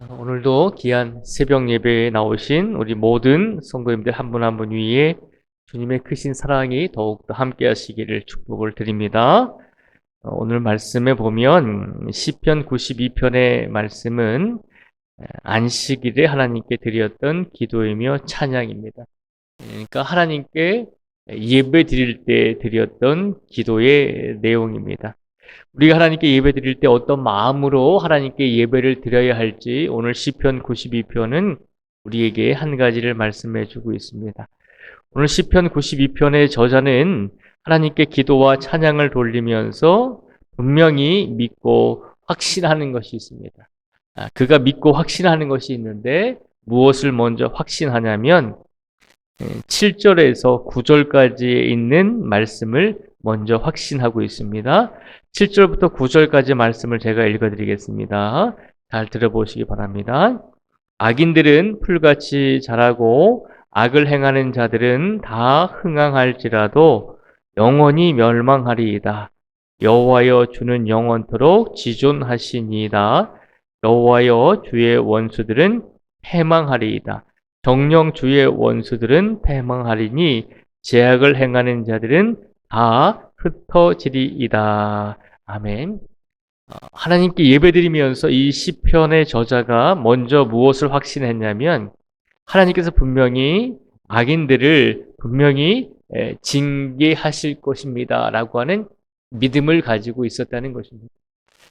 오늘도 귀한 새벽 예배에 나오신 우리 모든 성도님들 한 분 한 분 위에 주님의 크신 사랑이 더욱더 함께 하시기를 축복을 드립니다. 오늘 말씀에 보면 시편 92편의 말씀은 안식일에 하나님께 드렸던 기도이며 찬양입니다. 그러니까 하나님께 예배 드릴 때 드렸던 기도의 내용입니다. 우리가 하나님께 예배 드릴 때 어떤 마음으로 하나님께 예배를 드려야 할지 오늘 시편 92편은 우리에게 한 가지를 말씀해 주고 있습니다. 오늘 시편 92편의 저자는 하나님께 기도와 찬양을 돌리면서 분명히 믿고 확신하는 것이 있습니다. 그가 믿고 확신하는 것이 있는데 무엇을 먼저 확신하냐면 7절에서 9절까지 있는 말씀을 먼저 확신하고 있습니다. 7절부터 9절까지 말씀을 제가 읽어드리겠습니다. 잘 들어보시기 바랍니다. 악인들은 풀같이 자라고 악을 행하는 자들은 다 흥황할지라도 영원히 멸망하리이다. 여호와여 주는 영원토록 지존하시니이다. 여호와여 주의 원수들은 패망하리이다. 정녕 주의 원수들은 패망하리니 죄악을 행하는 자들은 다 흩어지리이다. 아멘. 하나님께 예배드리면서 이 시편의 저자가 먼저 무엇을 확신했냐면 하나님께서 분명히 악인들을 분명히 징계하실 것입니다 라고 하는 믿음을 가지고 있었다는 것입니다.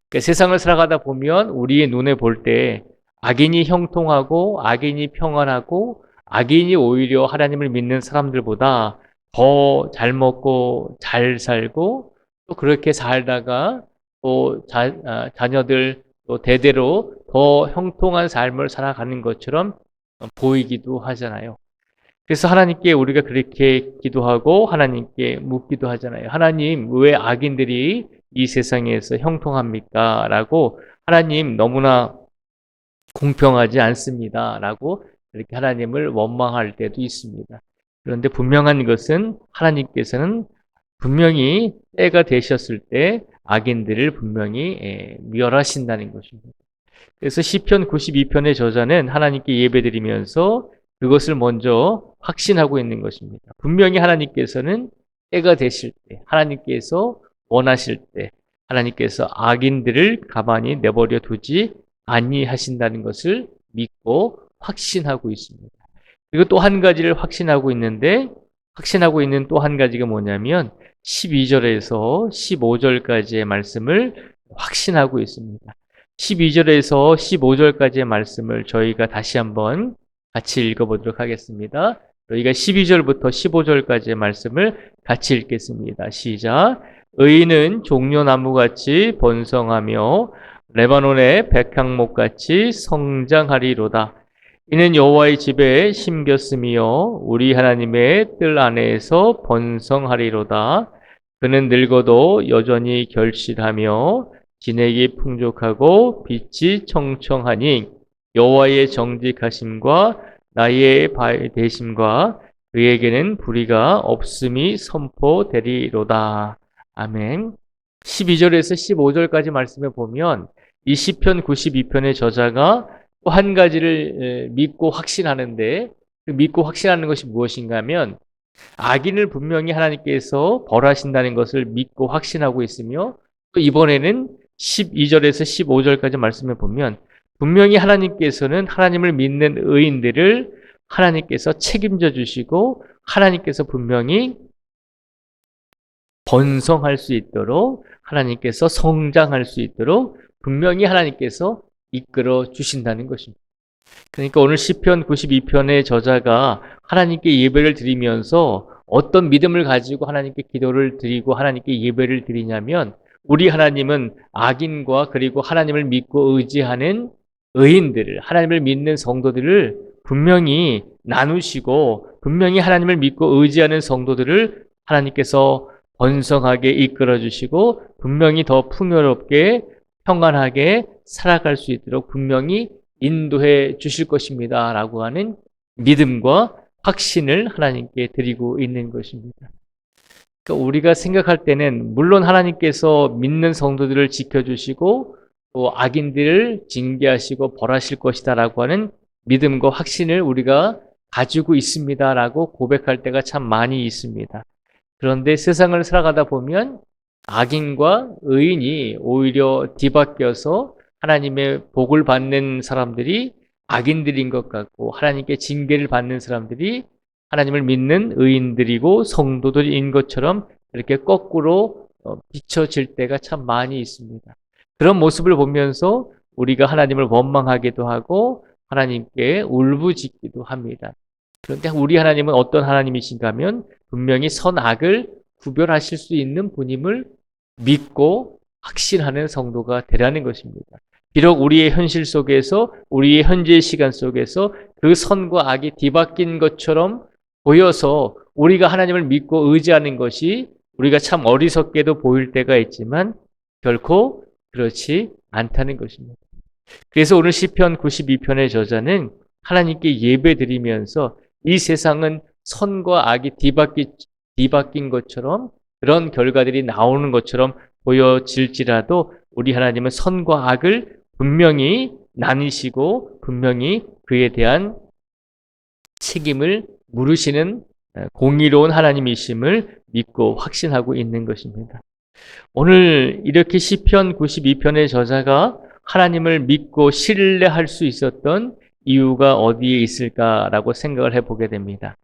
그러니까 세상을 살아가다 보면 우리의 눈에 볼 때 악인이 형통하고 악인이 평안하고 악인이 오히려 하나님을 믿는 사람들보다 더 잘 먹고 잘 살고 또 그렇게 살다가 또 자녀들 또 대대로 더 형통한 삶을 살아가는 것처럼 보이기도 하잖아요. 그래서 하나님께 우리가 그렇게 기도하고 하나님께 묻기도 하잖아요. 하나님, 왜 악인들이 이 세상에서 형통합니까? 라고 하나님 너무나 공평하지 않습니다. 라고 이렇게 하나님을 원망할 때도 있습니다. 그런데 분명한 것은 하나님께서는 분명히 때가 되셨을 때 악인들을 분명히 멸하신다는 것입니다. 그래서 시편 92편의 저자는 하나님께 예배드리면서 그것을 먼저 확신하고 있는 것입니다. 분명히 하나님께서는 때가 되실 때, 하나님께서 원하실 때, 하나님께서 악인들을 가만히 내버려 두지 아니하신다는 것을 믿고 확신하고 있습니다. 그리고 또 한 가지를 확신하고 있는데 확신하고 있는 또 한 가지가 뭐냐면 12절에서 15절까지의 말씀을 확신하고 있습니다. 12절에서 15절까지의 말씀을 저희가 다시 한번 같이 읽어보도록 하겠습니다. 저희가 12절부터 15절까지의 말씀을 같이 읽겠습니다. 시작. 의인은 종려나무같이 번성하며 레바논의 백향목같이 성장하리로다. 이는 여호와의 집에 심겼으며 우리 하나님의 뜰 안에서 번성하리로다. 그는 늙어도 여전히 결실하며 진액이 풍족하고 빛이 청청하니 여호와의 정직하심과 나의 대심과 그에게는 불의가 없음이 선포되리로다. 아멘. 12절에서 15절까지 말씀에 보면 이 시편 92편의 저자가 또 한 가지를 믿고 확신하는데 그 믿고 확신하는 것이 무엇인가 하면 악인을 분명히 하나님께서 벌하신다는 것을 믿고 확신하고 있으며 또 이번에는 12절에서 15절까지 말씀해 보면 분명히 하나님께서는 하나님을 믿는 의인들을 하나님께서 책임져 주시고 하나님께서 분명히 번성할 수 있도록 하나님께서 성장할 수 있도록 분명히 하나님께서 이끌어 주신다는 것입니다. 그러니까 오늘 시편 92편의 저자가 하나님께 예배를 드리면서 어떤 믿음을 가지고 하나님께 기도를 드리고 하나님께 예배를 드리냐면 우리 하나님은 악인과 그리고 하나님을 믿고 의지하는 의인들을 하나님을 믿는 성도들을 분명히 나누시고 분명히 하나님을 믿고 의지하는 성도들을 하나님께서 번성하게 이끌어 주시고 분명히 더 풍요롭게 평안하게 살아갈 수 있도록 분명히 인도해 주실 것입니다. 라고 하는 믿음과 확신을 하나님께 드리고 있는 것입니다. 그러니까 우리가 생각할 때는 물론 하나님께서 믿는 성도들을 지켜주시고 또 악인들을 징계하시고 벌하실 것이다라고 하는 믿음과 확신을 우리가 가지고 있습니다라고 고백할 때가 참 많이 있습니다. 그런데 세상을 살아가다 보면 악인과 의인이 오히려 뒤바뀌어서 하나님의 복을 받는 사람들이 악인들인 것 같고, 하나님께 징계를 받는 사람들이 하나님을 믿는 의인들이고 성도들인 것처럼 이렇게 거꾸로 비춰질 때가 참 많이 있습니다. 그런 모습을 보면서 우리가 하나님을 원망하기도 하고 하나님께 울부짖기도 합니다. 그런데 우리 하나님은 어떤 하나님이신가 하면 분명히 선악을 구별하실 수 있는 분임을 믿고 확신하는 성도가 되라는 것입니다. 비록 우리의 현실 속에서, 우리의 현재의 시간 속에서 그 선과 악이 뒤바뀐 것처럼 보여서 우리가 하나님을 믿고 의지하는 것이 우리가 참 어리석게도 보일 때가 있지만 결코 그렇지 않다는 것입니다. 그래서 오늘 시편 92편의 저자는 하나님께 예배드리면서 이 세상은 선과 악이 뒤바뀐 것처럼, 그런 결과들이 나오는 것처럼 보여질지라도 우리 하나님은 선과 악을 분명히 나뉘시고 분명히 그에 대한 책임을 물으시는 공의로운 하나님이심을 믿고 확신하고 있는 것입니다. 오늘 이렇게 시편 92편의 저자가 하나님을 믿고 신뢰할 수 있었던 이유가 어디에 있을까라고 생각을 해보게 됩니다.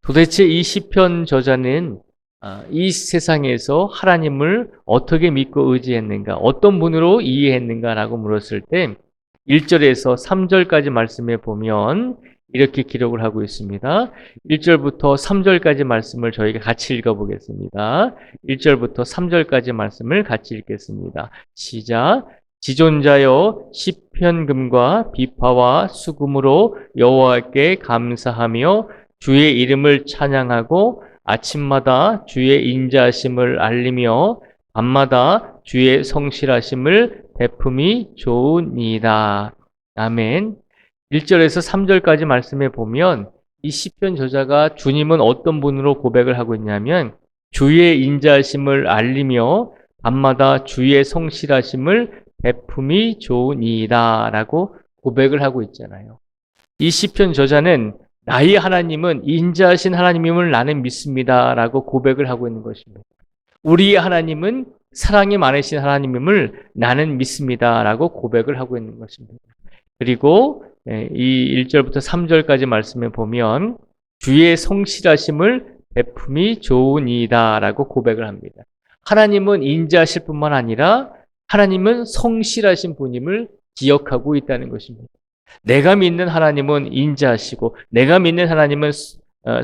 도대체 이 시편 저자는 이 세상에서 하나님을 어떻게 믿고 의지했는가, 어떤 분으로 이해했는가라고 물었을 때 1절에서 3절까지 말씀에 보면 이렇게 기록을 하고 있습니다. 1절부터 3절까지 말씀을 저희가 같이 읽어보겠습니다. 1절부터 3절까지 말씀을 같이 읽겠습니다. 시작. 지존자여 시편금과 비파와 수금으로 여호와께 감사하며 주의 이름을 찬양하고 아침마다 주의 인자하심을 알리며 밤마다 주의 성실하심을 베품이 좋으니이다. 아멘. 1절에서 3절까지 말씀해 보면 이 시편 저자가 주님은 어떤 분으로 고백을 하고 있냐면 주의 인자하심을 알리며 밤마다 주의 성실하심을 베품이 좋으니이다 라고 고백을 하고 있잖아요. 이 시편 저자는 나의 하나님은 인자하신 하나님임을 나는 믿습니다 라고 고백을 하고 있는 것입니다. 우리의 하나님은 사랑이 많으신 하나님임을 나는 믿습니다 라고 고백을 하고 있는 것입니다. 그리고 이 1절부터 3절까지 말씀에 보면 주의 성실하심을 베품이 좋으니이다 라고 고백을 합니다. 하나님은 인자하실 뿐만 아니라 하나님은 성실하신 분임을 기억하고 있다는 것입니다. 내가 믿는 하나님은 인자하시고 내가 믿는 하나님은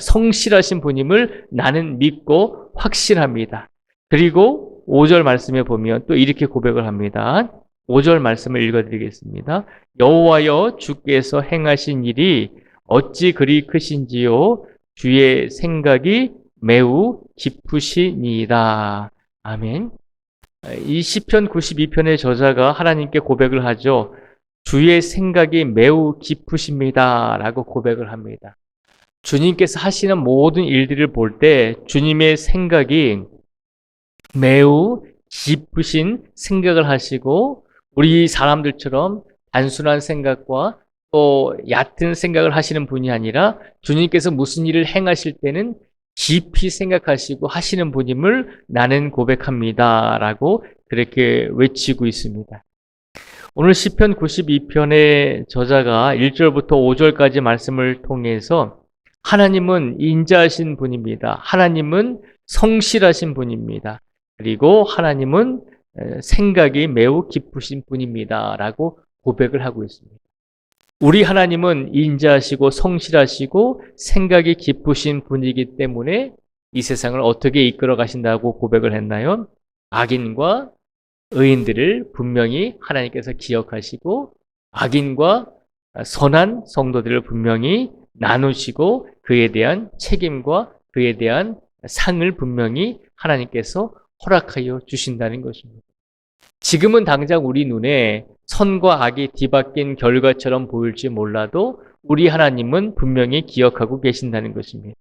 성실하신 분임을 나는 믿고 확신합니다. 그리고 5절 말씀에 보면 또 이렇게 고백을 합니다. 5절 말씀을 읽어드리겠습니다. 여호와여 주께서 행하신 일이 어찌 그리 크신지요 주의 생각이 매우 깊으시니이다. 아멘. 이 시편 92편의 저자가 하나님께 고백을 하죠. 주의 생각이 매우 깊으십니다 라고 고백을 합니다. 주님께서 하시는 모든 일들을 볼 때 주님의 생각이 매우 깊으신 생각을 하시고 우리 사람들처럼 단순한 생각과 또 얕은 생각을 하시는 분이 아니라 주님께서 무슨 일을 행하실 때는 깊이 생각하시고 하시는 분임을 나는 고백합니다 라고 그렇게 외치고 있습니다. 오늘 시편 92편의 저자가 1절부터 5절까지 말씀을 통해서 하나님은 인자하신 분입니다. 하나님은 성실하신 분입니다. 그리고 하나님은 생각이 매우 깊으신 분입니다 라고 고백을 하고 있습니다. 우리 하나님은 인자하시고 성실하시고 생각이 깊으신 분이기 때문에 이 세상을 어떻게 이끌어 가신다고 고백을 했나요? 악인과 의인들을 분명히 하나님께서 기억하시고 악인과 선한 성도들을 분명히 나누시고 그에 대한 책임과 그에 대한 상을 분명히 하나님께서 허락하여 주신다는 것입니다. 지금은 당장 우리 눈에 선과 악이 뒤바뀐 결과처럼 보일지 몰라도 우리 하나님은 분명히 기억하고 계신다는 것입니다.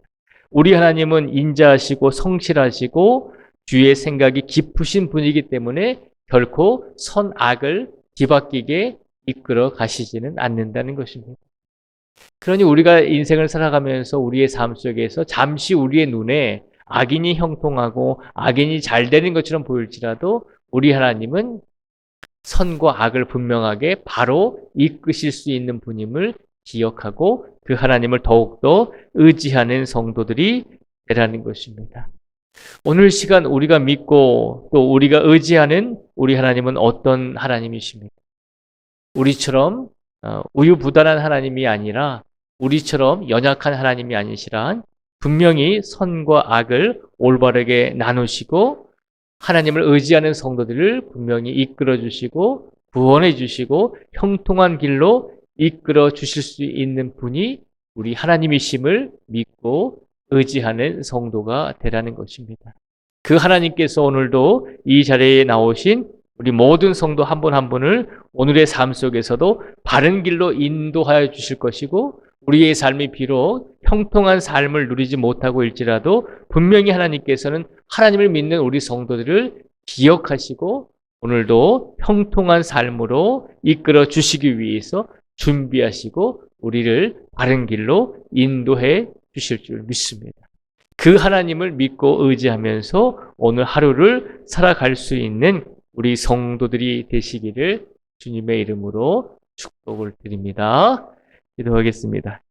우리 하나님은 인자하시고 성실하시고 주의 생각이 깊으신 분이기 때문에 결코 선악을 뒤바뀌게 이끌어 가시지는 않는다는 것입니다. 그러니 우리가 인생을 살아가면서 우리의 삶 속에서 잠시 우리의 눈에 악인이 형통하고 악인이 잘 되는 것처럼 보일지라도 우리 하나님은 선과 악을 분명하게 바로 이끄실 수 있는 분임을 기억하고 그 하나님을 더욱더 의지하는 성도들이 되라는 것입니다. 오늘 시간 우리가 믿고 또 우리가 의지하는 우리 하나님은 어떤 하나님이십니까? 우리처럼 우유부단한 하나님이 아니라 우리처럼 연약한 하나님이 아니시라 분명히 선과 악을 올바르게 나누시고 하나님을 의지하는 성도들을 분명히 이끌어 주시고 구원해 주시고 형통한 길로 이끌어 주실 수 있는 분이 우리 하나님이심을 믿고 의지하는 성도가 되라는 것입니다. 그 하나님께서 오늘도 이 자리에 나오신 우리 모든 성도 한 분 한 분을 오늘의 삶 속에서도 바른 길로 인도하여 주실 것이고 우리의 삶이 비록 형통한 삶을 누리지 못하고 일지라도 분명히 하나님께서는 하나님을 믿는 우리 성도들을 기억하시고 오늘도 형통한 삶으로 이끌어 주시기 위해서 준비하시고 우리를 바른 길로 인도해 주실 줄 믿습니다. 그 하나님을 믿고 의지하면서 오늘 하루를 살아갈 수 있는 우리 성도들이 되시기를 주님의 이름으로 축복을 드립니다. 기도하겠습니다.